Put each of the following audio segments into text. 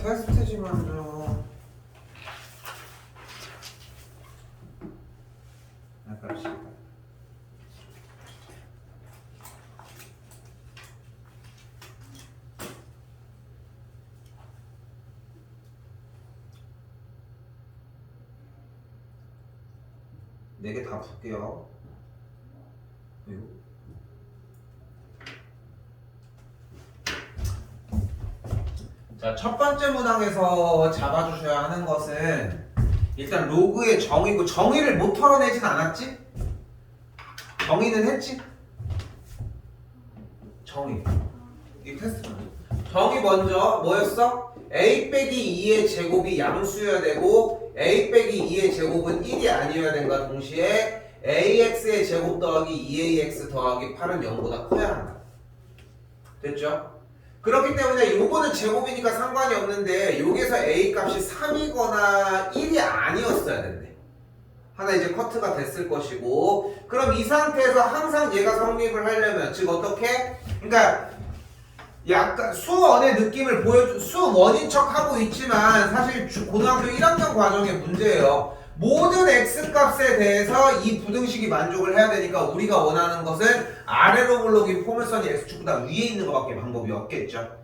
테스트지만요. 갑시다. 네 개 다 풀게요. 그리고 자, 첫 번째 문항에서 잡아주셔야 하는 것은 일단 로그의 정의고, 정의를 못 털어내진 않았지? 정의는 했지? 정의. 이 테스트. 정의 먼저 뭐였어? a 빼기 2의 제곱이 양수여야 되고 a 빼기 2의 제곱은 1이 아니어야 된과 동시에 ax의 제곱 더하기 2ax 더하기 8은 0보다 커야 한다. 됐죠? 그렇기 때문에 요거는 제곱이니까 상관이 없는데 여기서 a 값이 3이거나 1이 아니었어야 된대. 하나 이제 커트가 됐을 것이고, 그럼 이 상태에서 항상 얘가 성립을 하려면, 즉 어떻게? 그러니까 약간 수원의 느낌을 보여주, 수원인 척 하고 있지만 사실 고등학교 1학년 과정의 문제예요. 모든 x값에 대해서 이 부등식이 만족을 해야 되니까 우리가 원하는 것은 아래로 굴러긴 포물선이 x축보다 위에 있는 것밖에 방법이 없겠죠.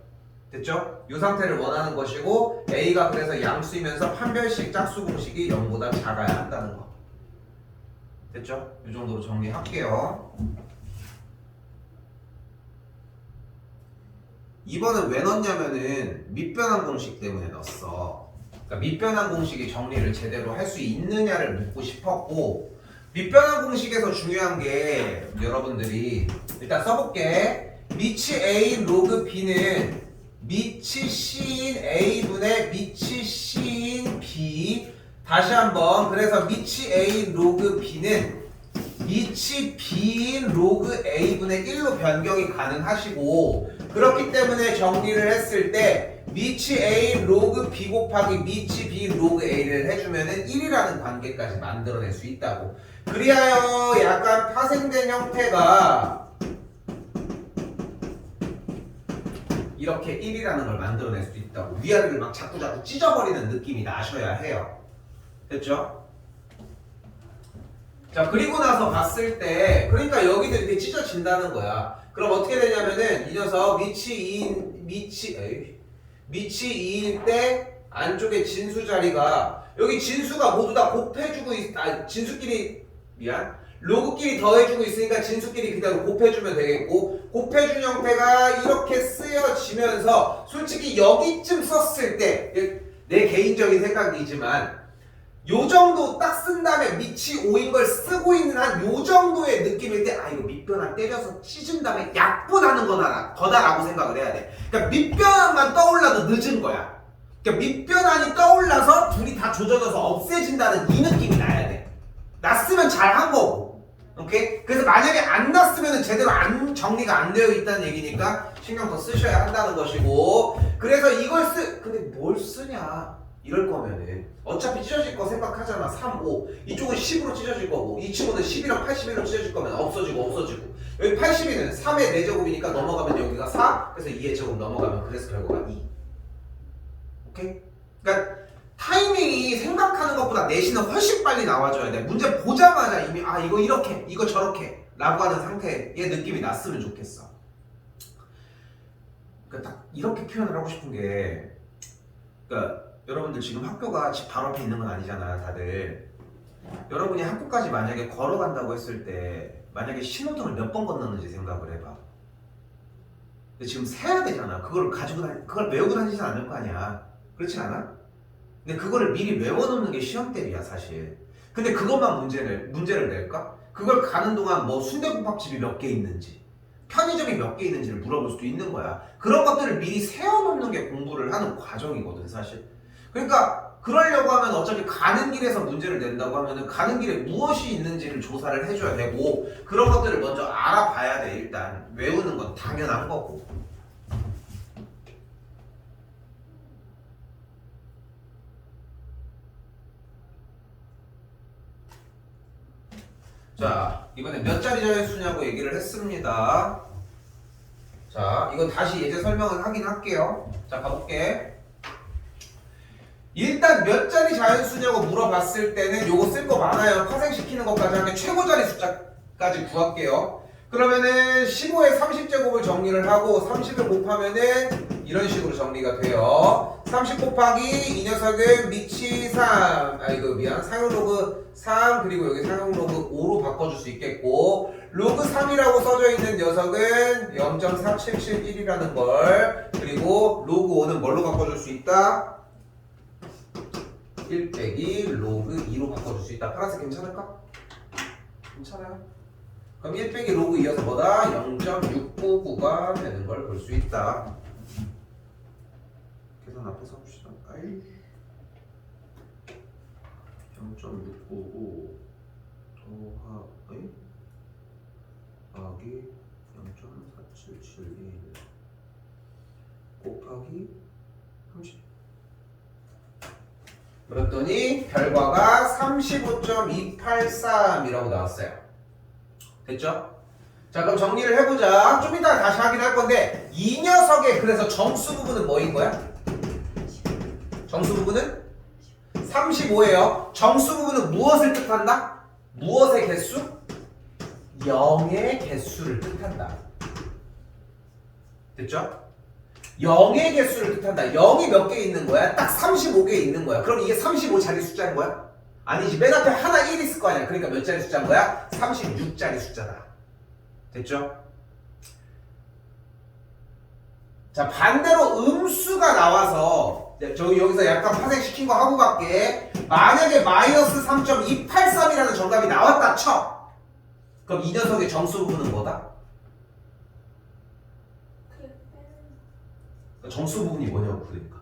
됐죠? 이 상태를 원하는 것이고, a가 그래서 양수이면서 판별식 짝수 공식이 0보다 작아야 한다는 거. 됐죠? 이 정도로 정리할게요. 2번은 왜 넣었냐면은 밑변환 공식 때문에 넣었어. 그러니까 밑변환 공식이 정리를 제대로 할 수 있느냐를 묻고 싶었고, 밑변환 공식에서 중요한 게 여러분들이 일단 써볼게. 미치 A 로그 B는 미치 C인 A분의 미치 C인 B. 다시 한번, 그래서 미치 A 로그 B는 미치 B인 로그 A분의 1로 변경이 가능하시고, 그렇기 때문에 정리를 했을 때 미치 A 로그 B 곱하기 미치 B 로그 A를 해주면은 1이라는 관계까지 만들어낼 수 있다고. 그리하여 약간 파생된 형태가 이렇게 1이라는 걸 만들어낼 수 있다고. 위아래를 막 자꾸 찢어버리는 느낌이 나셔야 해요. 됐죠? 자, 그리고 나서 봤을 때, 그러니까 여기도 이렇게 찢어진다는 거야. 그럼 어떻게 되냐면은 이 녀석 미치 2일 때 안쪽에 진수 자리가, 여기 진수가 모두 다 곱해주고 진수끼리 로그끼리 더해주고 있으니까 진수끼리 그대로 곱해주면 되겠고, 곱해준 형태가 이렇게 쓰여지면서 솔직히 여기쯤 썼을 때 내 개인적인 생각이지만 요 정도 딱 쓴 다음에 미치 5인 걸 쓰고 있는 한 요 정도의 느낌일 때, 아, 이거 밑변환 때려서 찢은 다음에 약분하는 거다라고 생각을 해야 돼. 그러니까 밑변환만 떠올라도 늦은 거야. 그러니까 밑변환이 떠올라서 둘이 다 조져져서 없애진다는 이 느낌이 나야 돼. 났으면 잘한 거고. 오케이? 그래서 만약에 안 났으면 제대로 정리가 안 되어 있다는 얘기니까 신경 더 쓰셔야 한다는 것이고, 그래서 이걸 근데 뭘 쓰냐? 이럴 거면은 어차피 찢어질 거 생각하잖아. 3, 5 이쪽은 10으로 찢어질 거고, 이 친구는 11랑 81로 찢어질 거면 없어지고 여기 82는 3의 4제곱이니까 넘어가면 여기가 4, 그래서 2의 제곱 넘어가면 그래서 결과가 2. 오케이? 그러니까 타이밍이 생각하는 것보다 내신은 훨씬 빨리 나와줘야 돼. 문제 보자마자 이미 이거 이렇게 이거 저렇게 라고 하는 상태의 느낌이 났으면 좋겠어. 그러니까 딱 이렇게 표현을 하고 싶은 게, 그러니까 여러분들 지금 학교가 집 바로 앞에 있는 건 아니잖아, 다들. 여러분이 학교까지 만약에 걸어간다고 했을 때 만약에 신호등을 몇 번 건넜는지 생각을 해봐. 근데 지금 세야 되잖아. 그걸 외우고 다니진 않을 거 아니야. 그렇지 않아? 근데 그거를 미리 외워놓는 게 시험 대비야, 사실. 근데 그것만 문제를 낼까? 그걸 가는 동안 뭐 순대국밥집이 몇 개 있는지, 편의점이 몇 개 있는지를 물어볼 수도 있는 거야. 그런 것들을 미리 세워놓는 게 공부를 하는 과정이거든, 사실. 그러니까 그러려고 하면 어차피 가는 길에서 문제를 낸다고 하면은 가는 길에 무엇이 있는지를 조사를 해줘야 되고, 그런 것들을 먼저 알아봐야 돼. 일단 외우는 건 당연한 거고. 자, 이번에 몇 자리 자연수냐고 얘기를 했습니다. 자, 이건 다시 예제 설명을 하긴 할게요. 자, 가볼게. 일단 몇 자리 자연수냐고 물어봤을 때는 요거 쓸 거 많아요. 파생시키는 것까지 하면 최고 자리 숫자까지 구할게요. 그러면은 15에 30제곱을 정리를 하고 30을 곱하면은 이런 식으로 정리가 돼요. 30 곱하기 이 녀석은 미치 3 아이고 미안 상용 로그 3 그리고 여기 상용 로그 5로 바꿔줄 수 있겠고 로그 3이라고 써져 있는 녀석은 0.4771이라는 걸 그리고 로그 5는 뭘로 바꿔줄 수 있다? 1 빼기 로그 2로 바꿔줄 수 있다. 파란색 괜찮을까? 괜찮아요. 그럼 1 빼기 로그 2여서 뭐다? 0.699가 되는 걸 볼 수 있다. 계산 앞에서 합시다. 0.699 더하기 0.4771 곱하기 30 그랬더니 결과가 35.283이라고 나왔어요. 됐죠? 자 그럼 정리를 해보자. 좀 이따 다시 하긴 할 건데 이 녀석의 그래서 정수 부분은 뭐인 거야? 정수 부분은 35예요. 정수 부분은 무엇을 뜻한다? 무엇의 개수? 0의 개수를 뜻한다. 됐죠? 0의 개수를 뜻한다. 0이 몇 개 있는 거야? 딱 35개 있는 거야. 그럼 이게 35 자리 숫자인 거야? 아니지. 맨 앞에 하나 1 있을 거 아니야. 그러니까 몇 자리 숫자인 거야? 36자리 숫자다. 됐죠? 자 반대로 음수가 나와서 여기서 약간 파생시킨 거 하고 갈게. 만약에 마이너스 3.283이라는 정답이 나왔다 쳐. 그럼 이 녀석의 정수 부분은 뭐다? 정수 부분이 뭐냐고 그러니까.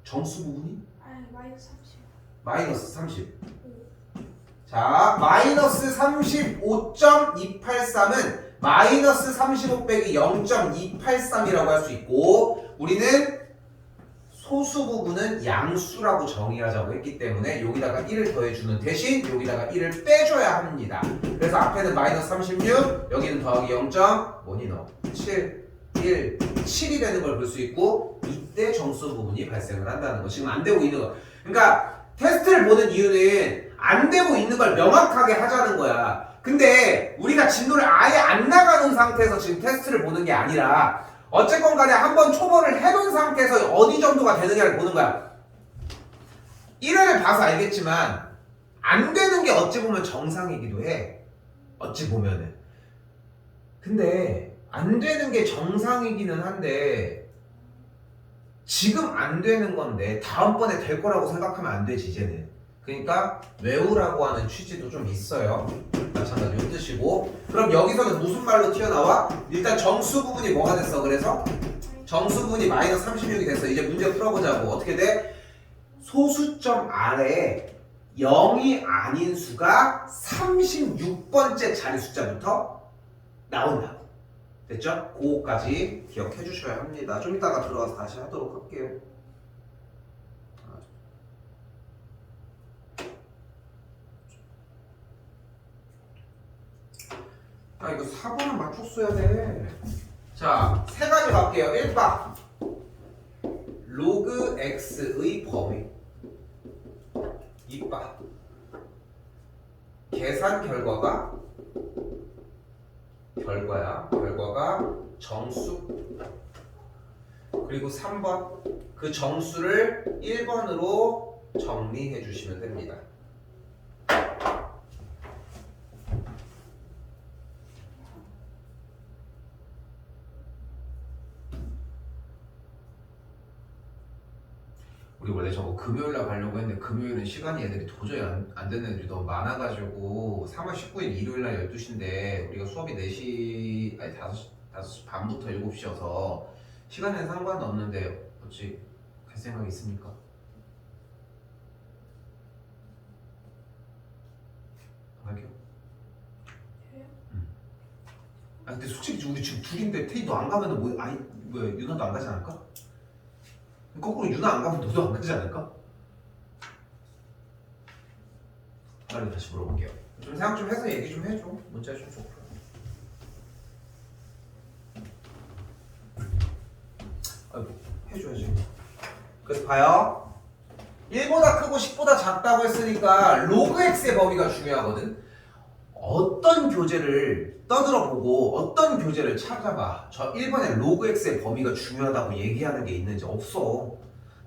정수 부분이? 아니 마이너스 30. 마이너스 30. 자, 마이너스 35.283은 마이너스 35 빼기 0.283이라고 할 수 있고 우리는 소수 부분은 양수라고 정의하자고 했기 때문에 여기다가 1을 더해주는 대신 여기다가 1을 빼줘야 합니다. 그래서 앞에는 마이너스 36 여기는 더하기 0. 뭐니 너? 7 1 7이 되는 걸 볼 수 있고 이때 정수 부분이 발생을 한다는 거. 지금 안 되고 있는 거. 그러니까 테스트를 보는 이유는 안 되고 있는 걸 명확하게 하자는 거야. 근데 우리가 진도를 아예 안 나가는 상태에서 지금 테스트를 보는 게 아니라 어쨌건 간에 한번 초벌을 해놓은 상태에서 어디 정도가 되느냐를 보는 거야. 1회를 봐서 알겠지만 안 되는 게 어찌 보면 정상이기도 해. 어찌 보면은. 근데 안 되는 게 정상이기는 한데 지금 안 되는 건데 다음번에 될 거라고 생각하면 안 되지 이제는. 그러니까 외우라고 하는 취지도 좀 있어요. 마찬가지로 뜻이고. 그럼 여기서는 무슨 말로 튀어나와? 일단 정수 부분이 뭐가 됐어? 그래서 정수 부분이 마이너스 36이 됐어. 이제 문제 풀어보자고. 어떻게 돼? 소수점 아래에 0이 아닌 수가 36번째 자리 숫자부터 나온다고. 됐죠? 그거까지 기억해 주셔야 합니다. 좀 이따가 들어가서 다시 하도록 할게요. 아 이거 4번은 맞췄어야 돼. 자, 세 가지 갈게요. 1바 로그 x의 범위 2바 계산 결과가 정수 그리고 3번 그 정수를 1번으로 정리해 주시면 됩니다. 우리 원래 저거 금요일날 가려고 했는데 금요일은 시간이 애들이 도저히 안 되는 애들이 너무 많아가지고 3월 19일 일요일날 12시인데 우리가 수업이 4시 아니 5시 반부터 7시여서 시간에는 상관은 없는데 어찌 갈 생각이 있습니까? 안 갈게요? 아 근데 솔직히 우리 지금 둘인데 태희 너 안 가면은 뭐 아니 왜 유나도 안 가지 않을까? 거꾸로 유나 안 가면 너도 안 가지 않을까? 빨리 다시 물어볼게요. 좀 생각 좀 해서 얘기 좀 해줘. 문자 좀 줘. 해줘야지. 그래서 봐요. 1보다 크고 10보다 작다고 했으니까 로그 x의 범위가 중요하거든. 어떤 교재를 떠들어보고 어떤 교재를 찾아봐. 저 1번에 로그 x의 범위가 중요하다고 얘기하는 게 있는지 없어.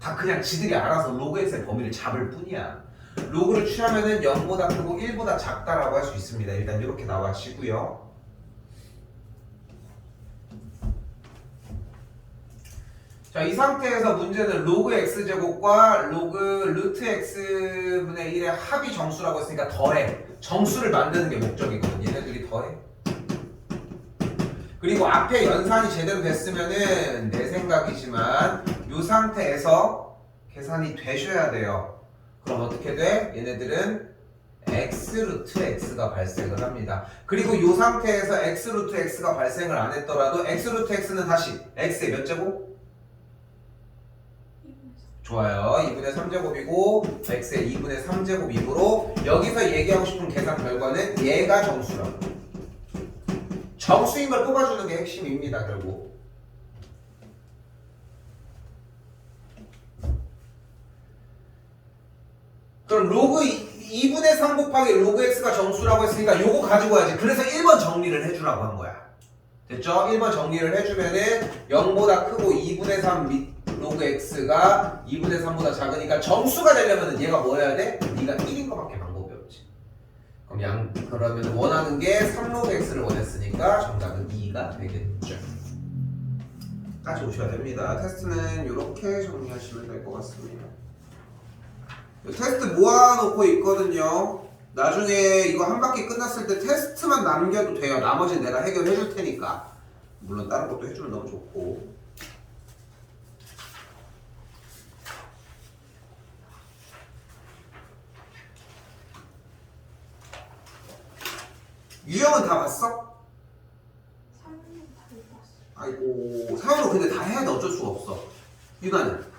다 그냥 지들이 알아서 로그 x의 범위를 잡을 뿐이야. 로그를 취하면은 0보다 크고 1보다 작다라고 할 수 있습니다. 일단 이렇게 나와지고요. 자, 이 상태에서 문제는 로그 x제곱과 로그 루트 x분의 1의 합이 정수라고 했으니까 더해. 정수를 만드는 게 목적이거든. 얘네들이 더해. 그리고 앞에 연산이 제대로 됐으면은 내 생각이지만 이 상태에서 계산이 되셔야 돼요. 그럼 어떻게 돼? 얘네들은 x 루트 x가 발생을 합니다. 그리고 이 상태에서 x 루트 x가 발생을 안 했더라도 x 루트 x는 다시 x의 몇 제곱? 좋아요. 2분의 3제곱이고 x의 2분의 3제곱이므로 여기서 얘기하고 싶은 계산 결과는 얘가 정수라고. 정수인 걸 뽑아주는 게 핵심입니다. 결국. 그럼 로그 2분의 3 곱하기 로그 x가 정수라고 했으니까 요거 가지고 와야지. 그래서 1번 정리를 해주라고 한 거야. 됐죠? 1번 정리를 해주면은 0보다 크고 2분의 3 로그 x가 2분의 3보다 작으니까 정수가 되려면 얘가 뭐 해야 돼? 네가 1인 거밖에 방법이 없지. 그러면 원하는 게 3로그 x를 원했으니까 정답은 2가 되겠죠. 까지 오셔야 됩니다. 테스트는 이렇게 정리하시면 될 것 같습니다. 테스트 모아놓고 있거든요. 나중에 이거 한 바퀴 끝났을 때 테스트만 남겨도 돼요. 나머지는 내가 해결해 줄 테니까. 물론 다른 것도 해주면 너무 좋고. 유형은 다 봤어? 상훈은 다 못 봤어. 아이고, 상훈은 근데 다 해야 돼. 어쩔 수가 없어. 유나는?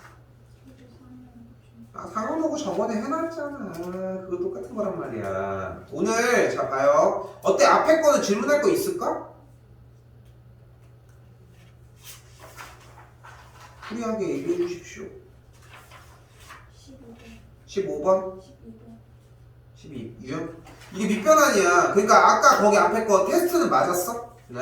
상훈하고 저번에 해놨잖아. 그거 똑같은 거란 말이야. 오늘 자 봐요. 어때? 앞에 거는 질문할 거 있을까? 프리하게 얘기해 주십시오. 15번. 15번? 12번. 12. 유형? 이게 밑변환이야. 그러니까 아까 거기 앞에 거 테스트는 맞았어? 네?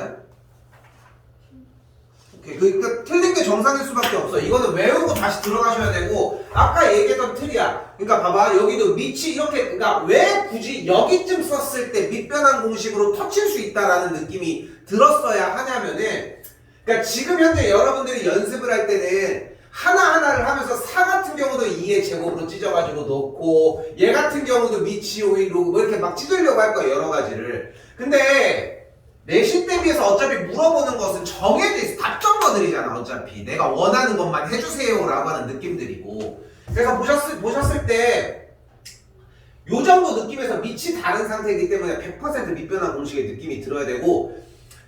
오케이. 그러니까 틀린 게 정상일 수밖에 없어. 이거는 외우고 다시 들어가셔야 되고 아까 얘기했던 틀이야. 그러니까 봐봐. 여기도 밑이 이렇게 그러니까 왜 굳이 여기쯤 썼을 때 밑변환 공식으로 터칠 수 있다라는 느낌이 들었어야 하냐면은 그러니까 지금 현재 여러분들이 연습을 할 때는 하나하나를 하면서 4 같은 경우도 2의 제곱으로 찢어가지고 넣고 얘 같은 경우도 미치 오이 로그 뭐 이렇게 막 찢으려고 할 거야 여러 가지를. 근데 내신 대비해서 어차피 물어보는 것은 정해져 있어. 답정너들이잖아 어차피. 내가 원하는 것만 해주세요 라고 하는 느낌들이고. 그래서 보셨을 때 요 정도 느낌에서 밑이 다른 상태이기 때문에 100% 밑변환 공식의 느낌이 들어야 되고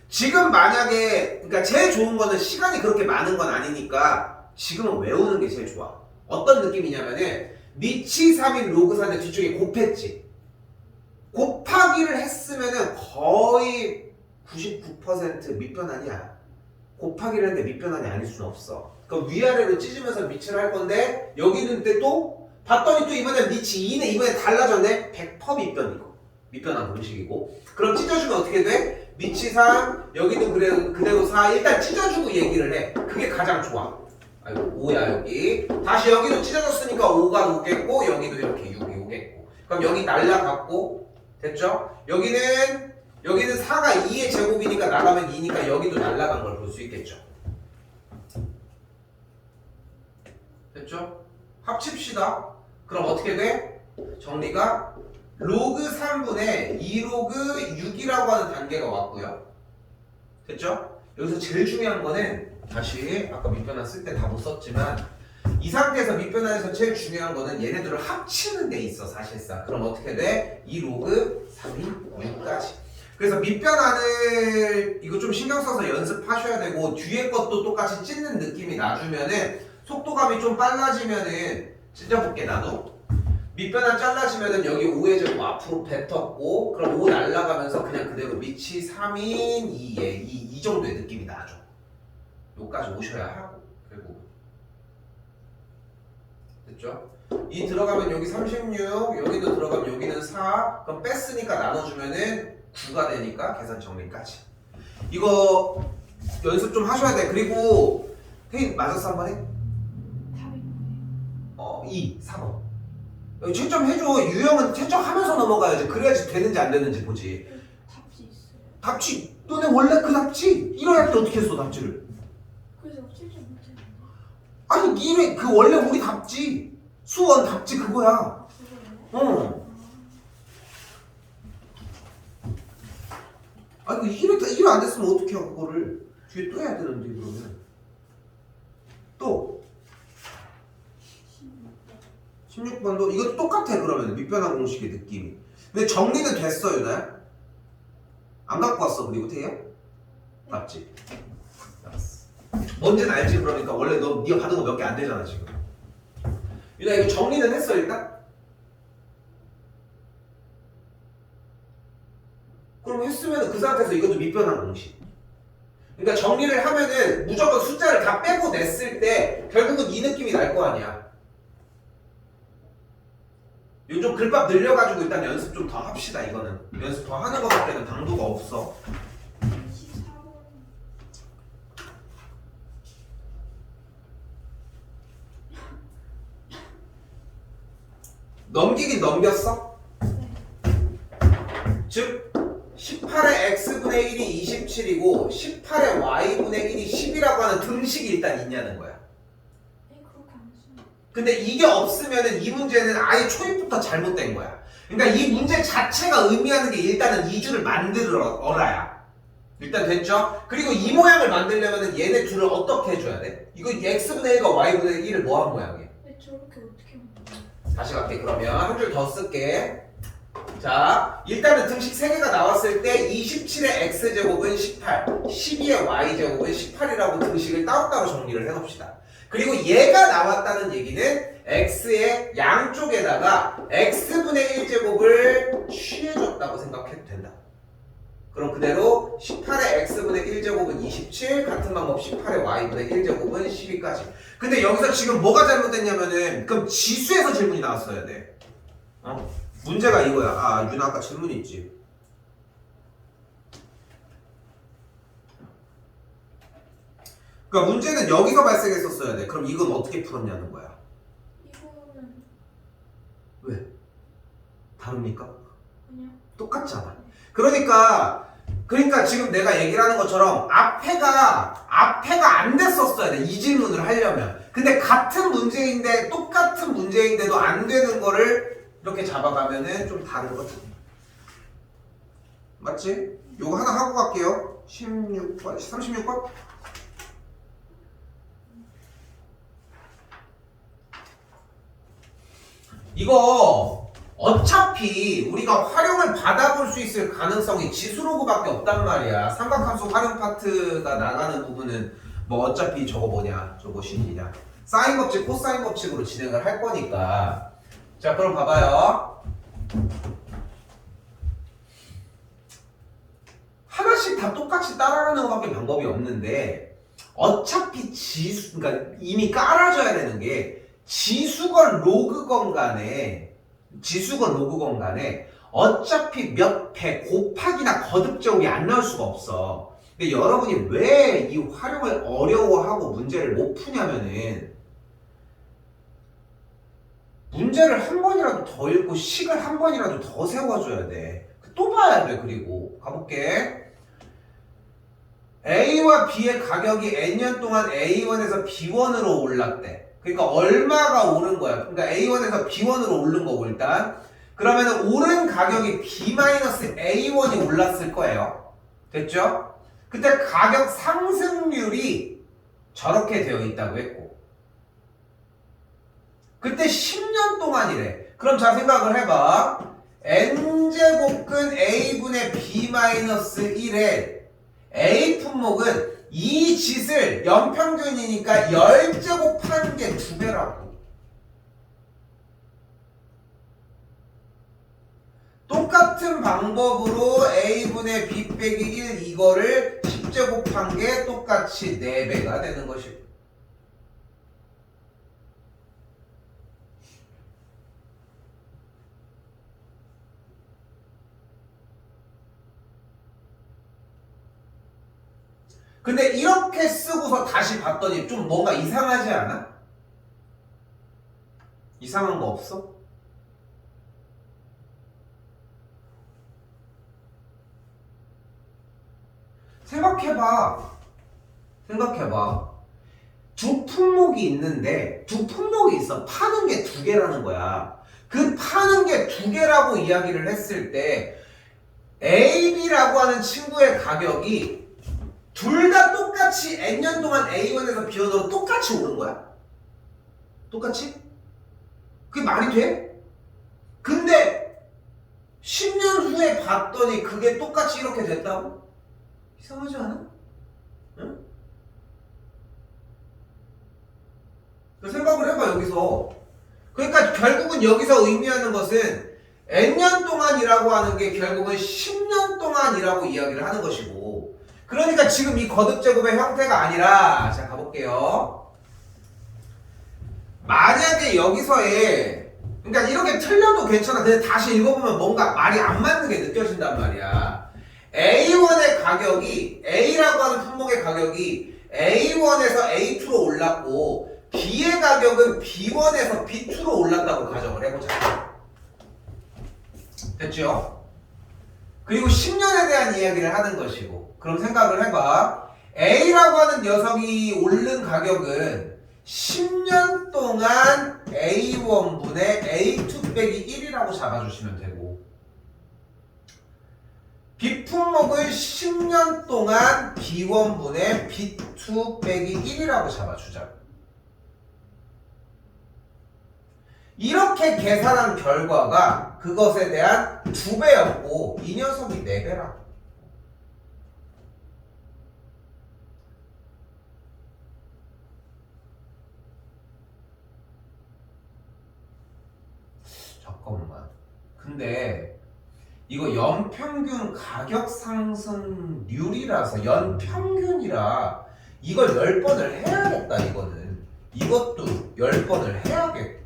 지금 만약에 그러니까 제일 좋은 거는 시간이 그렇게 많은 건 아니니까 지금은 외우는 게 제일 좋아. 어떤 느낌이냐면은 밑이 3인 로그 4인데 뒤쪽에 곱했지. 곱하기를 했으면은 거의 99% 밑변환이야. 곱하기를 했는데 밑변환이 아닐 수는 없어. 그럼 위아래로 찢으면서 밑을 할 건데 여기는 또 봤더니 또 이번엔 밑이 2네. 이번에 달라졌네. 100% 밑변이고 밑변환 공식이고. 그럼 찢어주면 어떻게 돼? 밑이 3 여기는 그대로 4 일단 찢어주고 얘기를 해. 그게 가장 좋아. 아이고 5야 여기. 다시 여기도 찢어졌으니까 5가 오겠고 여기도 이렇게 6이 오겠고. 그럼 여기 날라갔고 됐죠? 여기는 4가 2의 제곱이니까 나가면 2니까 여기도 날라간 걸 볼 수 있겠죠. 됐죠? 합칩시다. 그럼 어떻게 돼? 정리가 로그 3분의 2로그 6이라고 하는 단계가 왔고요. 됐죠? 여기서 제일 중요한 거는 다시 아까 밑변환 쓸 때 다 못 썼지만 이 상태에서 밑변환에서 제일 중요한 거는 얘네들을 합치는 데 있어 사실상. 그럼 어떻게 돼? 2로그 3이 6까지. 그래서 밑변환을 이거 좀 신경 써서 연습하셔야 되고 뒤에 것도 똑같이 찢는 느낌이 나주면은 속도감이 좀 빨라지면은 찢어볼게 나도. 밑변환 잘라지면은 여기 5의 제곱 앞으로 뱉었고 그럼 5 날라가면서 그냥 그대로 밑이 3인 2의 이 정도의 느낌이 나죠. 여기까지 오셔야 하고 결국 됐죠? 2 들어가면 여기 36, 여기도 들어가면 여기는 4. 그럼 뺐으니까 나눠주면은 9가 되니까 계산 정리까지. 이거 연습 좀 하셔야 돼. 그리고 태인 맞았어 한번 해? 답이 뭐예요? 2, 4번. 여기 채점 해줘. 유형은 채점하면서 넘어가야지. 그래야지 되는지 안 되는지 보지. 답지 있어요. 답지. 너네 원래 그 답지? 1회 할 때 어떻게 했어 답지를? 그래서 실전 못했는데. 아니 1회 그 원래 우리 답지. 수원 답지 그거야. 그거예요? 아니 그 1회 안 됐으면 어떻게 해 그거를. 뒤에 또 해야 되는데 그러면. 또 16번도 이것도 똑같아 그러면 밑변환 공식의 느낌이. 근데 정리는 됐어 유나야? 안 갖고 왔어 그리고 태희야? 맞지? 알았어. 뭔지는 알지 그러니까 원래 너 네가 받은 거 몇 개 안 되잖아 지금. 유나 이거 정리는 했어 일단? 그럼 했으면 그 상태에서 이것도 밑변환 공식. 그러니까 정리를 하면은 무조건 숫자를 다 빼고 냈을 때 결국은 이 느낌이 날 거 아니야. 요즘 글밥 늘려가지고 일단 연습 좀 더 합시다. 이거는 연습 더 하는 것밖에는 강도가 없어. 24번. 넘기긴 넘겼어? 네. 즉 18의 x분의 1이 27이고 18의 y분의 1이 10이라고 하는 등식이 일단 있냐는 거야. 네, 그렇게 안 했어요. 근데 이게 없으면은 이 문제는 아예 초입부터 잘못된 거야. 그러니까 이 문제 자체가 의미하는 게 일단은 이 줄을 만들어라야. 일단 됐죠? 그리고 이 모양을 만들려면은 얘네 둘을 어떻게 해줘야 돼? 이거 x분의 1과 y분의 1을 뭐 한 모양이야? 네, 저렇게 어떻게 만들어요? 다시 갈게. 그러면 한 줄 더 쓸게. 자, 일단은 등식 3개가 나왔을 때 27의 x제곱은 18, 12의 y제곱은 18이라고 등식을 따로따로 정리를 해놓읍시다. 그리고 얘가 나왔다는 얘기는 x의 양쪽에다가 x분의 1제곱을 취해줬다고 생각해도 된다. 그럼 그대로 18의 x분의 1제곱은 27, 같은 방법 18의 y분의 1제곱은 12까지. 근데 여기서 지금 뭐가 잘못됐냐면은 그럼 지수에서 질문이 나왔어야 돼. 문제가 이거야. 아, 윤아 아까 질문 있지. 그러니까 문제는 여기서 발생했었어야 돼. 그럼 이건 어떻게 풀었냐는 거야. 이거는 왜? 다릅니까? 그냥 똑같잖아. 그러니까 지금 내가 얘기를 하는 것처럼 앞에가 안 됐었어야 돼. 이 질문을 하려면. 근데 같은 문제인데 똑같은 문제인데도 안 되는 거를 이렇게 잡아가면은 좀 다르거든. 맞지? 요거 하나 하고 갈게요. 16번, 36번. 이거 어차피 우리가 활용을 받아볼 수 있을 가능성이 지수로그밖에 없단 말이야. 삼각함수 활용 파트가 나가는 부분은 뭐 어차피 저거 뭐냐, 저거 식이냐, 사인 법칙, 코사인 법칙으로 진행을 할 거니까. 자, 그럼 봐봐요. 하나씩 다 똑같이 따라가는 것밖에 방법이 없는데 어차피 그러니까 이미 깔아줘야 되는 게 지수건 로그건 간에 어차피 몇 배 곱하기나 거듭제곱이 안 나올 수가 없어. 근데 여러분이 왜 이 활용을 어려워하고 문제를 못 푸냐면은 문제를 한 번이라도 더 읽고 식을 한 번이라도 더 세워줘야 돼. 또 봐야 돼. 그리고 가볼게. A와 B의 가격이 N년 동안 A1에서 B1으로 올랐대. 그러니까 얼마가 오른 거야. 그러니까 A1에서 B1으로 오른 거고 일단. 그러면 오른 가격이 B-A1이 올랐을 거예요. 됐죠? 그때 가격 상승률이 저렇게 되어 있다고 했고. 그때 10년 동안이래. 그럼 자 생각을 해봐. n제곱근 a분의 b-1에 a 품목은 이 짓을 연평균이니까 10제곱하는 게 2배라고. 똑같은 방법으로 a분의 b 빼기 1 이거를 10제곱한 게 똑같이 4배가 되는 것이고. 근데 이렇게 쓰고서 다시 봤더니 좀 뭔가 이상하지 않아? 이상한 거 없어? 생각해봐. 두 품목이 있는데 두 품목이 있어. 파는 게 두 개라는 거야. 그 파는 게 두 개라고 이야기를 했을 때 A, B라고 하는 친구의 가격이 둘 다 똑같이 N년 동안 A1에서 B1으로 똑같이 오른 거야. 똑같이? 그게 말이 돼? 근데 10년 후에 봤더니 그게 똑같이 이렇게 됐다고? 이상하지 않아? 응? 생각을 해봐 여기서. 그러니까 결국은 여기서 의미하는 것은 N년 동안이라고 하는 게 결국은 10년 동안이라고 이야기를 하는 것이고, 그러니까 지금 이 거듭제곱의 형태가 아니라, 자 가볼게요. 만약에 여기서의, 그러니까 이렇게 틀려도 괜찮아. 근데 다시 읽어보면 뭔가 말이 안 맞는 게 느껴진단 말이야. A1의 가격이, A라고 하는 품목의 가격이 A1에서 A2로 올랐고 B의 가격은 B1에서 B2로 올랐다고 가정을 해보자. 됐죠? 그리고 10년에 대한 이야기를 하는 것이고, 그럼 생각을 해봐. A라고 하는 녀석이 오른 가격은 10년 동안 A1분의 A2 빼기 1이라고 잡아주시면 되고, B품목을 10년 동안 B1분의 B2 빼기 1이라고 잡아주자. 이렇게 계산한 결과가 그것에 대한 2배였고 이 녀석이 4배라고. 잠깐만. 근데 이거 연평균 가격 상승률이라서 연평균이라 이걸 10번을 해야겠다. 이거는 이것도 10번을 해야겠고,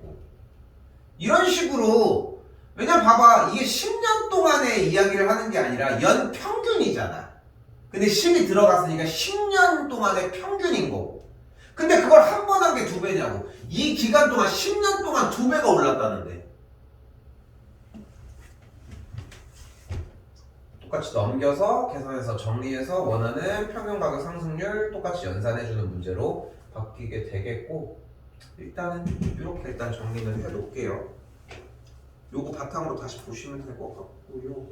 이런 식으로. 왜냐면 봐봐, 이게 10년 동안의 이야기를 하는 게 아니라 연평균이잖아. 근데 10이 들어갔으니까 10년 동안의 평균인 거고, 근데 그걸 한 번 한 게 2배냐고. 이 기간 동안 10년 동안 2배가 올랐다는데. 똑같이 넘겨서 계산해서 정리해서 원하는 평균 가격 상승률 똑같이 연산해주는 문제로 바뀌게 되겠고, 일단은 이렇게 일단 정리는 해 놓을게요. 요거 바탕으로 다시 보시면 될 것 같고요.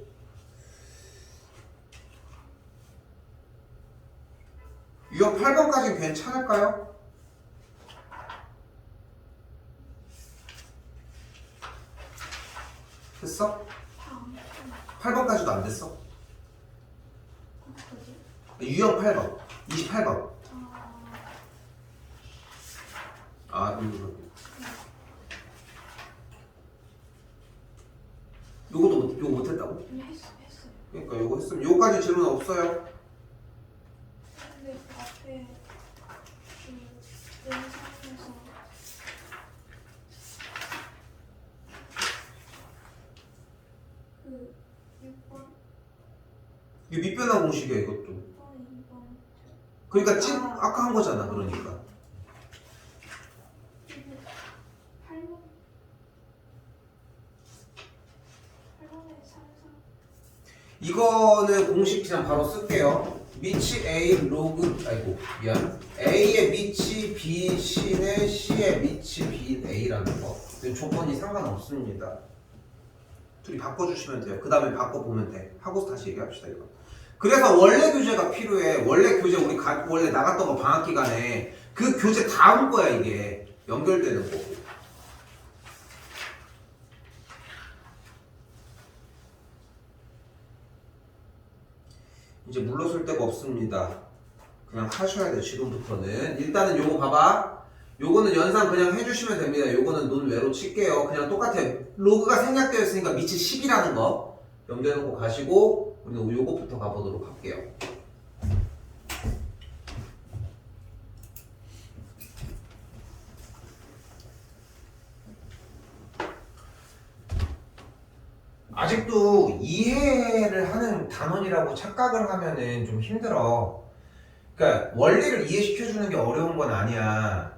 유형 8번까지 괜찮을까요? 됐어? 8번까지도 안 됐어? 유형 8번, 28번. 요거 못했다고? 했어요. 그러니까 요거 했으면 요거까지 질문 없어요. 근데 앞에 그 영상에서 그 6번, 이게 밑변화 공식이야 이것도. 2번. 그러니까 아까 한 거잖아. 그러니까 8번에 33. 이거는 공식 그냥 바로 쓸게요. 미치 A 로그, 아이고 미안, A의 미치 B C는 C의 미치 B A라는 거. 조건이 상관없습니다. 둘이 바꿔주시면 돼요. 그 다음에 바꿔보면 돼. 하고서 다시 얘기합시다 이거. 그래서 원래 교재가 필요해. 원래 교재 우리 원래 나갔던 거 방학 기간에 그 교재 다음 거야. 이게 연결되는 거고. 이제 물러설 데가 없습니다. 그냥 하셔야 돼. 지금부터는. 일단은 요거 봐봐. 요거는 연산 그냥 해주시면 됩니다. 요거는 논외로 칠게요. 그냥 똑같아. 로그가 생략되어 있으니까 미치 10이라는 거 염두해놓고 가시고, 우리는 요거부터 가보도록 할게요. 아직도 이해를 하는 단원이라고 착각을 하면은 좀 힘들어. 그러니까 원리를 이해시켜주는 게 어려운 건 아니야.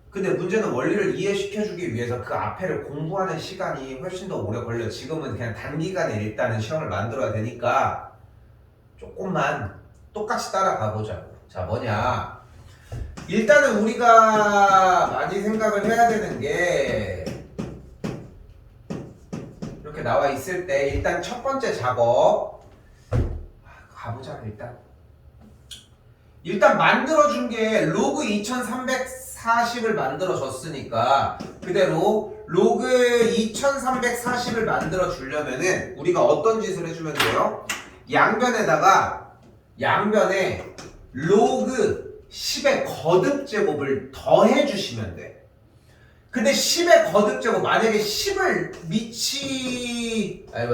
근데 문제는 원리를 이해시켜주기 위해서 그 앞에를 공부하는 시간이 훨씬 더 오래 걸려. 지금은 그냥 단기간에 일단은 시험을 만들어야 되니까 조금만 똑같이 따라가 보자고. 자, 뭐냐? 일단은 우리가 많이 생각을 해야 되는 게 이렇게 나와 있을 때 일단 첫 번째 작업 가보자. 일단 만들어준 게 로그 2340을 만들어줬으니까 그대로 로그 2340을 만들어주려면은 우리가 어떤 짓을 해주면 돼요? 양변에 로그 10의 거듭제곱을 더해주시면 돼. 근데 10의 거듭제곱 만약에 10을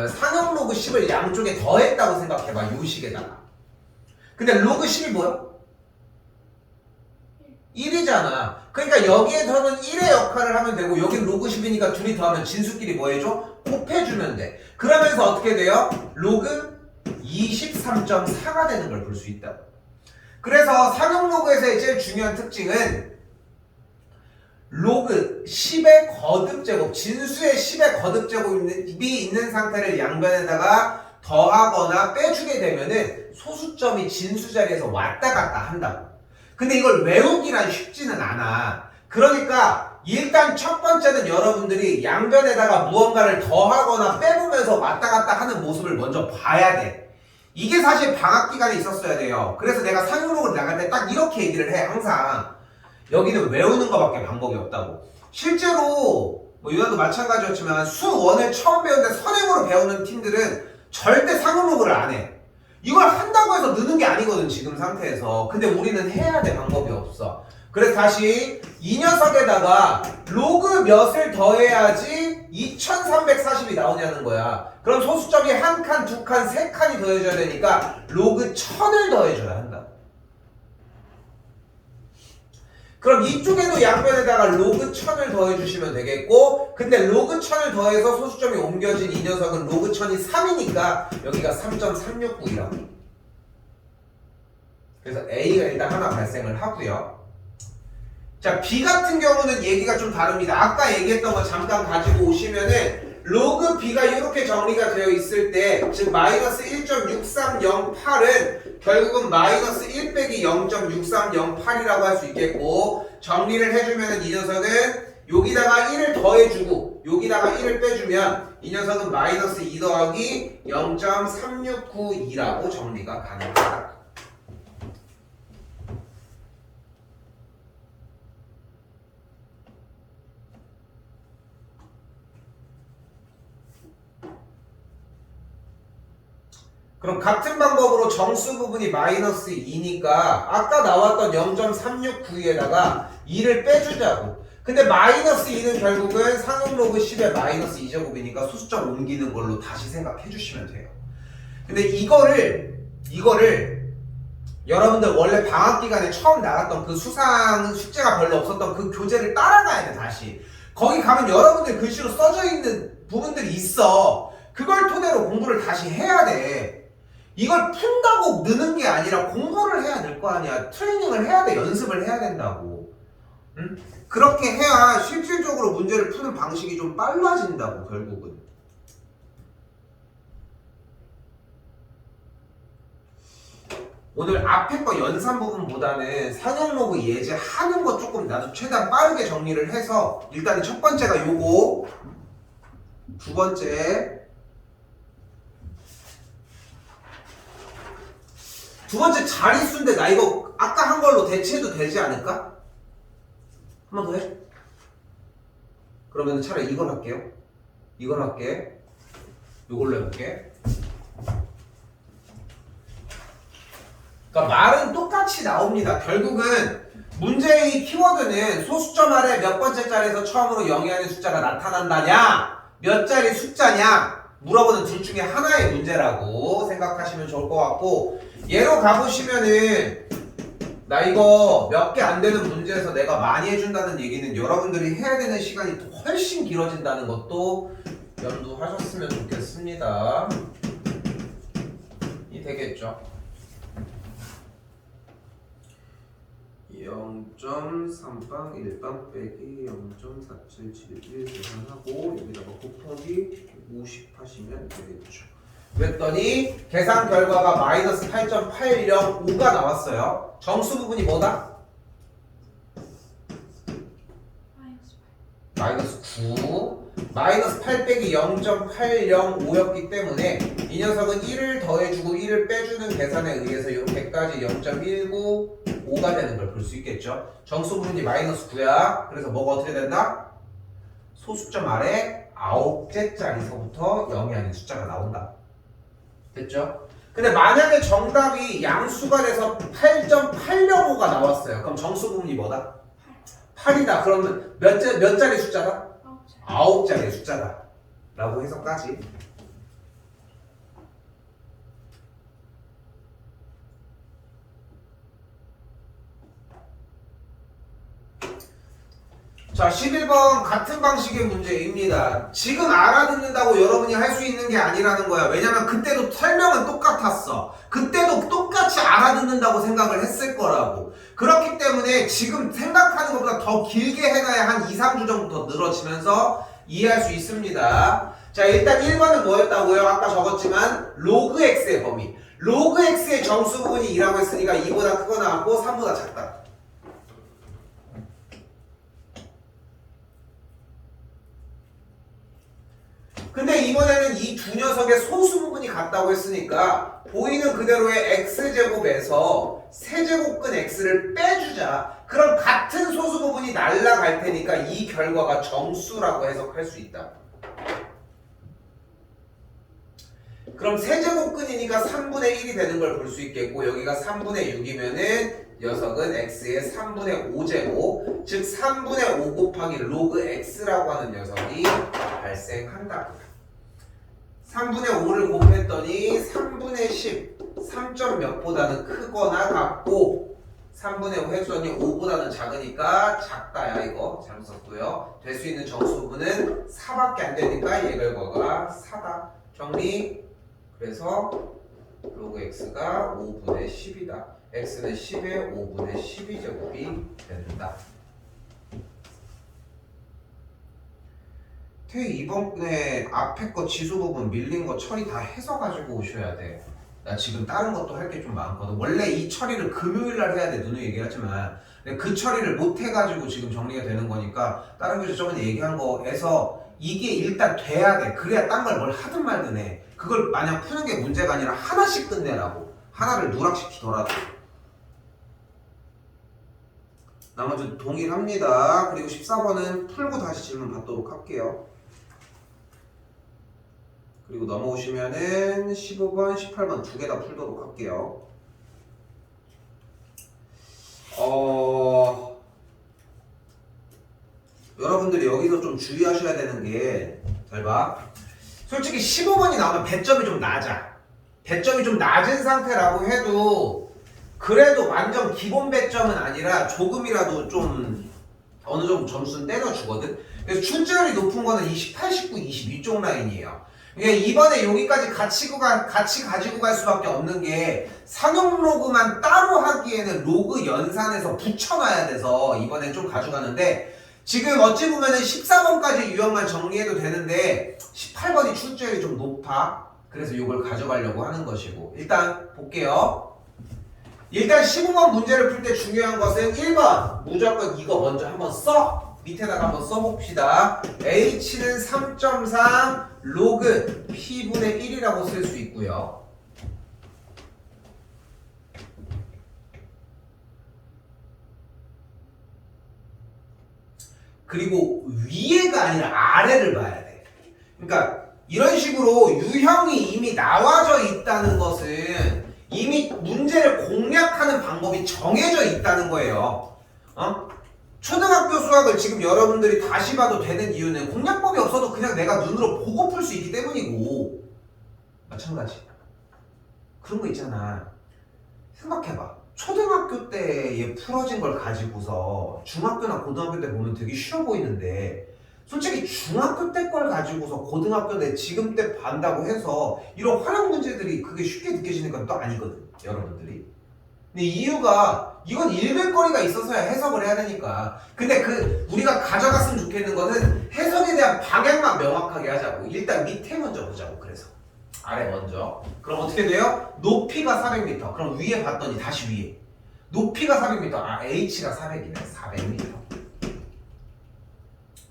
상형 로그 10을 양쪽에 더했다고 생각해봐. 요 식에다가. 근데 로그 10이 뭐야? 1이잖아. 그러니까 여기에서는 1의 역할을 하면 되고 여기 로그 10이니까 둘이 더하면 진수끼리 뭐 해줘? 곱해주면 돼. 그러면서 어떻게 돼요? 로그 23.4가 되는 걸 볼 수 있다고. 그래서 상형 로그에서의 제일 중요한 특징은 로그 10의 거듭제곱, 진수의 10의 거듭제곱이 있는 상태를 양변에다가 더하거나 빼주게 되면은 소수점이 진수 자리에서 왔다 갔다 한다고. 근데 이걸 외우기란 쉽지는 않아. 그러니까 일단 첫 번째는 여러분들이 양변에다가 무언가를 더하거나 빼보면서 왔다 갔다 하는 모습을 먼저 봐야 돼. 이게 사실 방학 기간에 있었어야 돼요. 그래서 내가 상용록을 나갈 때 딱 이렇게 얘기를 해. 항상 여기는 외우는 것밖에 방법이 없다고. 실제로 뭐 유나도 마찬가지였지만 수1을 처음 배우는데 선행으로 배우는 팀들은 절대 상용록을 안 해. 이걸 한다고 해서 느는 게 아니거든 지금 상태에서. 근데 우리는 해야 돼. 방법이 없어. 그래서 다시 이 녀석에다가 로그 몇을 더해야지 2340이 나오냐는 거야. 그럼 소수점이 한 칸, 두 칸, 세 칸이 더해져야 되니까 로그 1000을 더해줘야 한다. 그럼 이쪽에도 양변에다가 로그 1000을 더해주시면 되겠고, 근데 로그 1000을 더해서 소수점이 옮겨진 이 녀석은 로그 1000이 3이니까 여기가 3.369이라고. 그래서 A가 일단 하나 발생을 하고요. 자, B 같은 경우는 얘기가 좀 다릅니다. 아까 얘기했던 거 잠깐 가지고 오시면은 로그 B가 이렇게 정리가 되어 있을 때, 즉 마이너스 1.6308은 결국은 마이너스 1 빼기 0.6308이라고 할 수 있겠고, 정리를 해주면은 이 녀석은 여기다가 1을 더해주고 여기다가 1을 빼주면 이 녀석은 마이너스 2 더하기 0.3692라고 정리가 가능하다. 그럼 같은 방법으로 정수 부분이 마이너스 2니까 아까 나왔던 0.369에다가 2를 빼주자고. 근데 마이너스 2는 결국은 상용 로그 10의 마이너스 2제곱이니까 수수점 옮기는 걸로 다시 생각해 주시면 돼요. 근데 이거를 여러분들 원래 방학 기간에 처음 나갔던 그 수상 숙제가 별로 없었던 그 교재를 따라가야 돼. 다시 거기 가면 여러분들 글씨로 써져 있는 부분들이 있어. 그걸 토대로 공부를 다시 해야 돼. 이걸 푼다고 느는 게 아니라 공부를 해야 될 거 아니야. 트레이닝을 해야 돼. 연습을 해야 된다고. 응? 그렇게 해야 실질적으로 문제를 푸는 방식이 좀 빨라진다고. 결국은. 오늘 앞에 거 연산 부분보다는 상형 로그 예제 하는 거 조금 나도 최대한 빠르게 정리를 해서 일단 첫 번째가 요거, 두 번째 자릿수인데 나 이거 아까 한 걸로 대체해도 되지 않을까? 한 번 더 해? 그러면 차라리 이걸 할게요. 이걸 할게. 요걸로 해볼게. 그러니까 말은 똑같이 나옵니다. 결국은 문제의 키워드는 소수점 아래 몇 번째 자리에서 처음으로 영위하는 숫자가 나타난다냐, 몇 자리 숫자냐 물어보는 둘 중에 하나의 문제라고 생각하시면 좋을 것 같고, 예로 가보시면은 나 이거 몇 개 안 되는 문제에서 내가 많이 해준다는 얘기는 여러분들이 해야 되는 시간이 훨씬 길어진다는 것도 염두하셨으면 좋겠습니다. 이 되겠죠? 0.3방 1방 빼기 0.4771 계산하고 여기다가 곱하기 50 하시면 되겠죠. 그랬더니 계산 결과가 마이너스 8.805가 나왔어요. 정수 부분이 뭐다? 마이너스 9. 마이너스 8 빼기 0.805였기 때문에 이 녀석은 1을 더해주고 1을 빼주는 계산에 의해서 이렇게까지 0.195가 되는 걸 볼 수 있겠죠. 정수 부분이 마이너스 9야. 그래서 뭐가 어떻게 된다? 소수점 아래 9째짜리서부터 0이 아닌 숫자가 나온다. 됐죠? 근데 만약에 정답이 양수가 돼서 8.805가 나왔어요. 그럼 정수 부분이 뭐다? 8이다. 그러면 몇 자리 숫자다? 9자리의 숫자다 라고 해석까지. 자, 11번 같은 방식의 문제입니다. 지금 알아듣는다고 여러분이 할 수 있는 게 아니라는 거야. 왜냐면 그때도 설명은 똑같았어. 그때도 똑같이 알아듣는다고 생각을 했을 거라고. 그렇기 때문에 지금 생각하는 것보다 더 길게 해가야 한 2, 3주 정도 더 늘어지면서 이해할 수 있습니다. 자, 일단 1번은 뭐였다고요? 아까 적었지만 로그 x의 범위. 로그 x의 정수 부분이 2라고 했으니까 2보다 크거 나왔고 3보다 작다. 근데 이번에는 이 두 녀석의 소수 부분이 같다고 했으니까 보이는 그대로의 x제곱에서 세제곱근 x를 빼주자. 그럼 같은 소수 부분이 날라갈 테니까 이 결과가 정수라고 해석할 수 있다. 그럼 세제곱근이니까 3분의 1이 되는 걸 볼 수 있겠고 여기가 3분의 6이면은 녀석은 x의 3분의 5제곱 즉 3분의 5 곱하기 로그 x라고 하는 녀석이 발생한다. 3분의 5를 곱했더니 3분의 10 3점 몇보다는 크거나 같고 3분의 5 했더니 5보다는 작으니까 작다야. 이거 잘못 썼고요. 될 수 있는 정수 부분은 4밖에 안 되니까 얘 결과가 4다. 정리. 그래서 로그 x가 5분의 10이다. x는 10의 5분의 12제곱이 된다. 이번에 앞에 거 지수 부분 밀린 거 처리 다 해서 가지고 오셔야 돼. 나 지금 다른 것도 할 게 좀 많거든. 원래 이 처리를 금요일 날 해야 돼. 누누이 얘기하지만 근데 그 처리를 못 해가지고 지금 정리가 되는 거니까 다른 교재 저번에 얘기한 거에서 이게 일단 돼야 돼. 그래야 딴 걸 뭘 하든 말든 해. 그걸 마냥 푸는 게 문제가 아니라 하나씩 끝내라고. 하나를 누락시키더라도. 나머지 동일합니다. 그리고 14번은 풀고 다시 질문 받도록 할게요. 그리고 넘어오시면은 15번, 18번 두 개 다 풀도록 할게요. 여러분들이 여기서 좀 주의하셔야 되는 게, 잘 봐. 솔직히 15번이 나오면 배점이 좀 낮아. 배점이 좀 낮은 상태라고 해도 그래도 완전 기본 배점은 아니라 조금이라도 좀 어느 정도 점수는 때려주거든. 그래서 출제율이 높은 거는 28, 19, 20 이쪽 라인이에요. 그러니까 이번에 여기까지 같이 가지고 갈 수밖에 없는 게 상용 로그만 따로 하기에는 로그 연산해서 붙여놔야 돼서 이번엔 좀 가져가는데 지금 어찌 보면은 14번까지 유형만 정리해도 되는데 18번이 출제율이 좀 높아. 그래서 이걸 가져가려고 하는 것이고 일단 볼게요. 일단 15번 문제를 풀 때 중요한 것은 1번 무조건 이거 먼저 한번 써. 밑에다가 한번 써봅시다. h는 3.3 로그 p분의 1이라고 쓸 수 있고요. 그리고 위에가 아니라 아래를 봐야 돼. 그러니까 이런 식으로 유형이 이미 나와져 있다는 것은 이미 문제를 공략하는 방법이 정해져 있다는 거예요. 초등학교 수학을 지금 여러분들이 다시 봐도 되는 이유는 공략법이 없어도 그냥 내가 눈으로 보고 풀 수 있기 때문이고 마찬가지. 그런 거 있잖아. 생각해봐. 초등학교 때에 풀어진 걸 가지고서 중학교나 고등학교 때 보면 되게 쉬워 보이는데 솔직히 중학교 때 걸 가지고서 고등학교 때 지금 때 반다고 해서 이런 활용 문제들이 그게 쉽게 느껴지는 건 또 아니거든. 여러분들이. 근데 이유가 이건 읽을 거리가 있어서야 해석을 해야 되니까. 근데 우리가 가져갔으면 좋겠는 거는 해석에 대한 방향만 명확하게 하자고. 일단 밑에 먼저 보자고. 그래서 아래 먼저. 그럼 어떻게 돼요? 높이가 400m. 그럼 위에 봤더니 다시 위에. 높이가 400m. h가 400이네. 400m.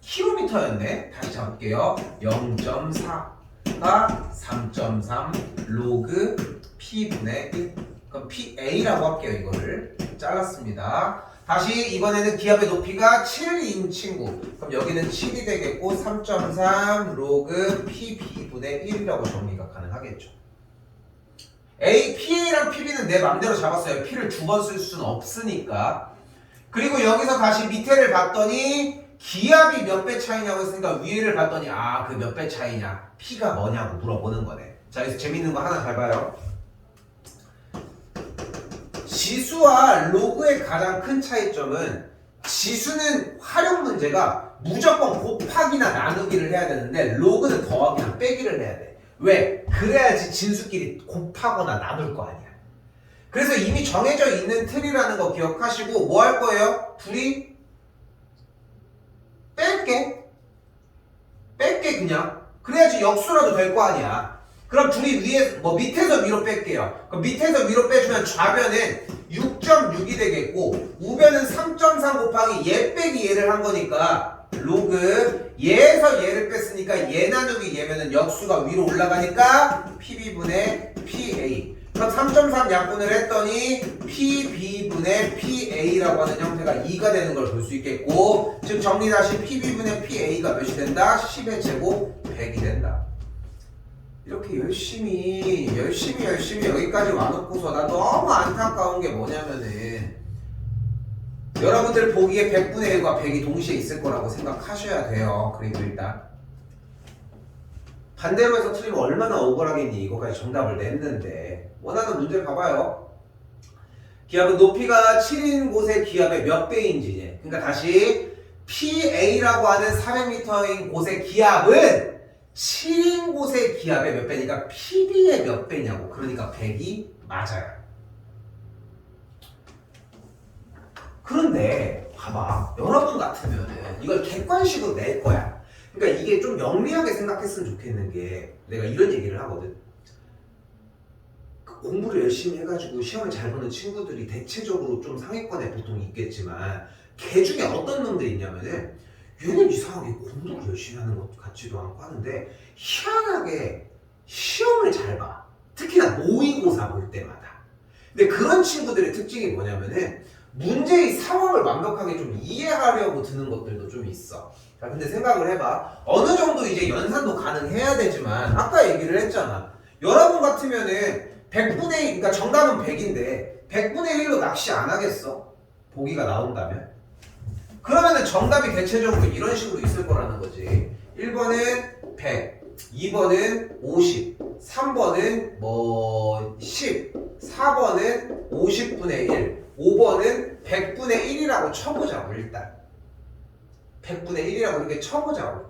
킬로미터였네. 다시 잡을게요. 0.4가 3.3 로그 P분의 1. 그럼 PA라고 할게요. 이거를 잘랐습니다. 다시 이번에는 기압의 높이가 7인 친구. 그럼 여기는 7이 되겠고 3.3 로그 PB분의 1이라고 정리가 가능하겠죠. PA랑 PB는 내 맘대로 잡았어요. P를 두 번 쓸 수는 없으니까. 그리고 여기서 다시 밑에를 봤더니 기압이 몇 배 차이냐고 했으니까 위를 봤더니 그 몇 배 차이냐, P가 뭐냐고 물어보는 거네. 자, 여기서 재밌는 거 하나 잘 봐요. 지수와 로그의 가장 큰 차이점은 지수는 활용 문제가 무조건 곱하기나 나누기를 해야 되는데 로그는 더하기나 빼기를 해야 돼. 왜? 그래야지 진수끼리 곱하거나 나눌 거 아니야. 그래서 이미 정해져 있는 틀이라는 거 기억하시고 뭐 할 거예요? 둘이 뺄게 그냥. 그래야지 역수라도 될 거 아니야. 그럼 둘이 밑에서 위로 뺄게요. 그럼 밑에서 위로 빼주면 좌변은 6.6이 되겠고 우변은 3.3 곱하기 얘 빼기 얘를 한 거니까 로그 얘에서 얘를 뺐으니까 얘 나누기 얘면은 역수가 위로 올라가니까 PB분의 PA. 그럼 3.3 약분을 했더니 PB분의 PA라고 하는 형태가 2가 되는 걸 볼 수 있겠고, 즉 정리 다시 PB분의 PA가 몇이 된다? 10의 제곱 100이 된다. 이렇게 열심히 여기까지 와놓고서 나 너무 안타까운 게 뭐냐면은 여러분들 보기에 100분의 1과 100이 동시에 있을 거라고 생각하셔야 돼요. 그리고 일단 반대로 해서 틀리면 얼마나 억울하겠니. 이거까지 정답을 냈는데 원하는 문제 봐봐요. 기압은 높이가 7인 곳의 기압의 몇 배인지. 그러니까 다시 PA라고 하는 400m인 곳의 기압은 7인 곳의 기압의 몇 배니까 PB의 몇 배냐고. 그러니까 100이 맞아요. 그런데 봐봐. 여러분 같으면은 이걸 객관식으로 낼 거야. 그러니까 이게 좀 영리하게 생각했으면 좋겠는 게 내가 이런 얘기를 하거든. 공부를 열심히 해가지고 시험을 잘 보는 친구들이 대체적으로 좀 상위권에 보통 있겠지만 걔 중에 어떤 놈들이 있냐면은 얘는 이상하게 공부를 열심히 하는 것 같지도 않고 하는데 희한하게 시험을 잘 봐. 특히나 모의고사 볼 때마다. 근데 그런 친구들의 특징이 뭐냐면은 문제의 상황을 완벽하게 좀 이해하려고 드는 것들도 좀 있어. 자, 근데 생각을 해봐. 어느 정도 이제 연산도 가능해야 되지만 아까 얘기를 했잖아. 여러분 같으면은 100분의 1, 그러니까 정답은 100인데 100분의 1로 낚시 안 하겠어? 보기가 나온다면? 그러면은 정답이 대체적으로 이런 식으로 있을 거라는 거지. 1번은 100, 2번은 50, 3번은 10, 4번은 50분의 1, 5번은 100분의 1이라고 쳐보자고. 일단 100분의 1이라고 이렇게 쳐보자고.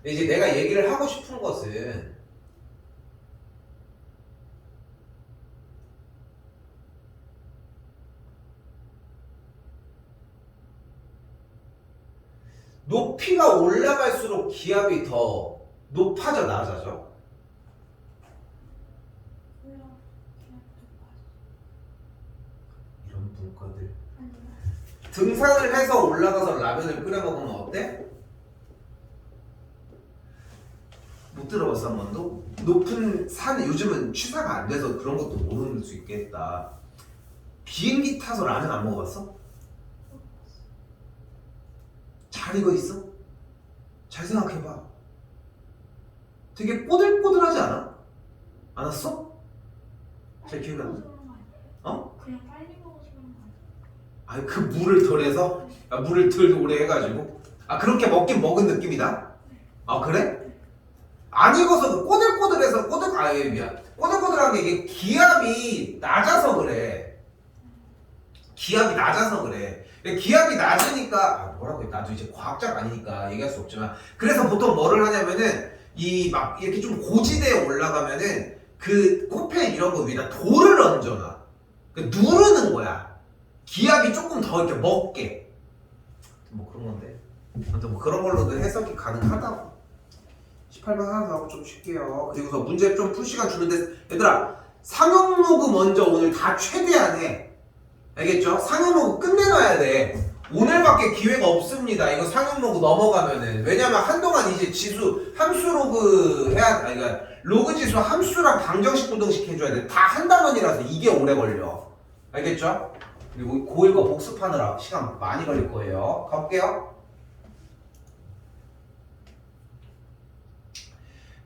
근데 이제 내가 얘기를 하고 싶은 것은 높이가 올라갈수록 기압이 더 높아져 낮아져? 이런 문과들. 등산을 해서 올라가서 라면을 끓여 먹으면 어때? 못 들어봤어 한 번도? 높은 산 요즘은 취사가 안 돼서 그런 것도 모를 수 있겠다. 비행기 타서 라면 안 먹어봤어? 잘 익어 있어? 잘 생각해봐. 되게 꼬들꼬들하지 않아? 안 왔어? 잘 기억이 안 나? 어? 그냥 빨리 먹어서 그런 거 아니야? 아니 그 물을 덜해서? 물을 덜 오래 해가지고? 그렇게 먹긴 먹은 느낌이다? 그래? 안 익어서 그 꼬들꼬들해서 미안. 꼬들꼬들한 게 이게 기압이 낮아서 그래. 기압이 낮아서 그래. 기압이 낮으니까 뭐라고 해? 나도 이제 과학자가 아니니까 얘기할 수 없지만 그래서 보통 뭐를 하냐면은 막 이렇게 좀 고지대에 올라가면은 그 코펠 이런 거 위에다 돌을 얹어놔. 그러니까 누르는 거야. 기압이 조금 더 이렇게 먹게. 뭐 그런 건데. 아무튼 뭐 그런 걸로도 해석이 가능하다고. 18번 하나 더 하고 좀 쉴게요. 그리고서 문제 좀 풀 시간 주는데 얘들아 상용로그 먼저 오늘 다 최대한 해. 알겠죠? 상용로그 끝내놔야 돼. 오늘밖에 기회가 없습니다. 이거 상용로그 넘어가면은. 왜냐면 한동안 이제 지수 함수 로그 해야 아니 그러니까 로그 지수 함수랑 방정식 부등식 해줘야 돼. 다 한 단원이라서 이게 오래 걸려. 알겠죠? 그리고 고1 거 복습하느라 시간 많이 걸릴 거예요. 가볼게요.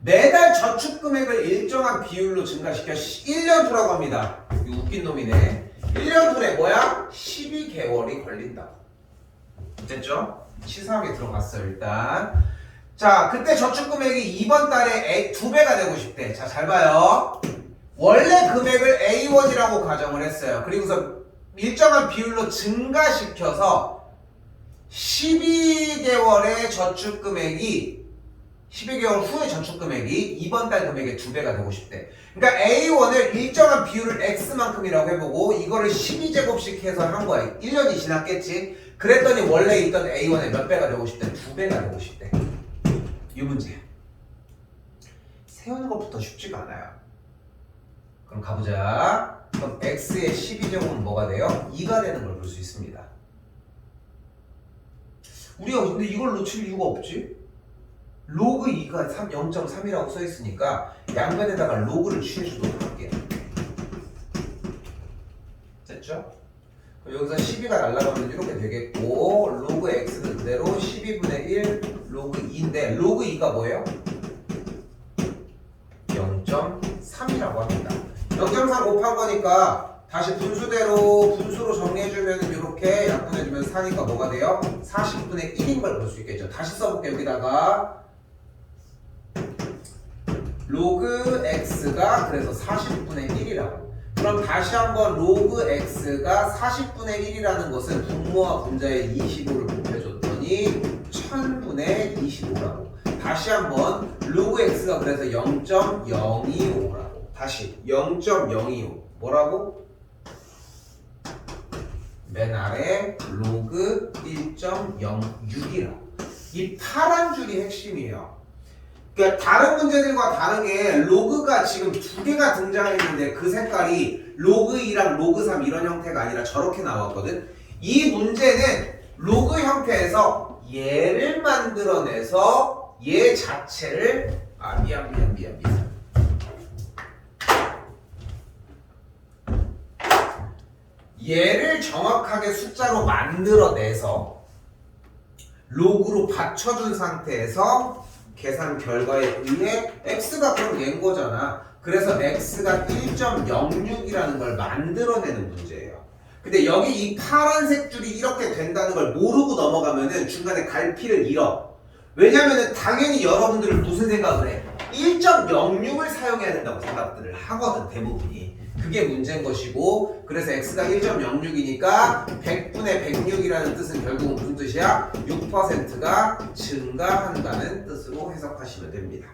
매달 저축 금액을 일정한 비율로 증가시켜 1년 후라고 합니다. 이거 웃긴 놈이네. 1년 후에 뭐야? 12개월이 걸린다. 됐죠? 치사하게 들어갔어요 일단. 자, 그때 저축 금액이 이번 달에 2배가 되고 싶대. 자, 잘 봐요. 원래 금액을 A1이라고 가정을 했어요. 그리고서 일정한 비율로 증가시켜서 12개월의 저축 금액이 12개월 후의 저축 금액이 이번 달 금액의 2배가 되고 싶대. 그러니까 A1을 일정한 비율을 X만큼이라고 해보고 이거를 12제곱씩 해서 한 거야. 1년이 지났겠지. 그랬더니 원래 있던 A1의 몇 배가 되고 싶대? 2배가 되고 싶대. 이 문제. 세우는 것부터 쉽지가 않아요. 그럼 가보자. 그럼 X의 12제곱은 뭐가 돼요? 2가 되는 걸 볼 수 있습니다. 우리가 근데 이걸 놓칠 이유가 없지? 로그 2가 0.3이라고 써 있으니까 양변에다가 로그를 취해주도록 할게요. 됐죠? 그럼 여기서 12가 날라가면 이렇게 되겠고 로그 x는 그대로 12분의 1 로그 2인데 로그 2가 뭐예요? 0.3이라고 합니다. 0.3 곱한 거니까 다시 분수대로 분수로 정리해주면 이렇게 약분해주면 4니까 뭐가 돼요? 40분의 1인 걸 볼 수 있겠죠. 다시 써볼게요. 여기다가 로그 x가 그래서 40분의 1이라고. 그럼 다시 한번 로그 x가 40분의 1이라는 것은 분모와 분자의 25를 곱해줬더니 1000분의 25라고. 다시 한번 로그 x가 그래서 0.025라고. 다시 0.025 뭐라고? 맨 아래 로그 1.06이라고. 이 파란 줄이 핵심이에요. 그러니까 다른 문제들과 다르게 로그가 지금 2개가 등장했는데 그 색깔이 로그 2랑 로그 3 이런 형태가 아니라 저렇게 나왔거든. 이 문제는 로그 형태에서 얘를 만들어내서 얘 자체를 미안 얘를 정확하게 숫자로 만들어내서 로그로 받쳐준 상태에서 계산 결과에 의해 x가 그럼 얘인 거잖아. 그래서 x가 1.06이라는 걸 만들어내는 문제예요. 근데 여기 이 파란색 줄이 이렇게 된다는 걸 모르고 넘어가면은 중간에 갈피를 잃어. 왜냐면은 당연히 여러분들은 무슨 생각을 해? 1.06을 사용해야 된다고 생각들을 하거든 대부분이. 그게 문제인 것이고, 그래서 x가 1.06이니까 100분의 106이라는 뜻은 결국은 무슨 뜻이야? 6%가 증가한다는 뜻으로 해석하시면 됩니다.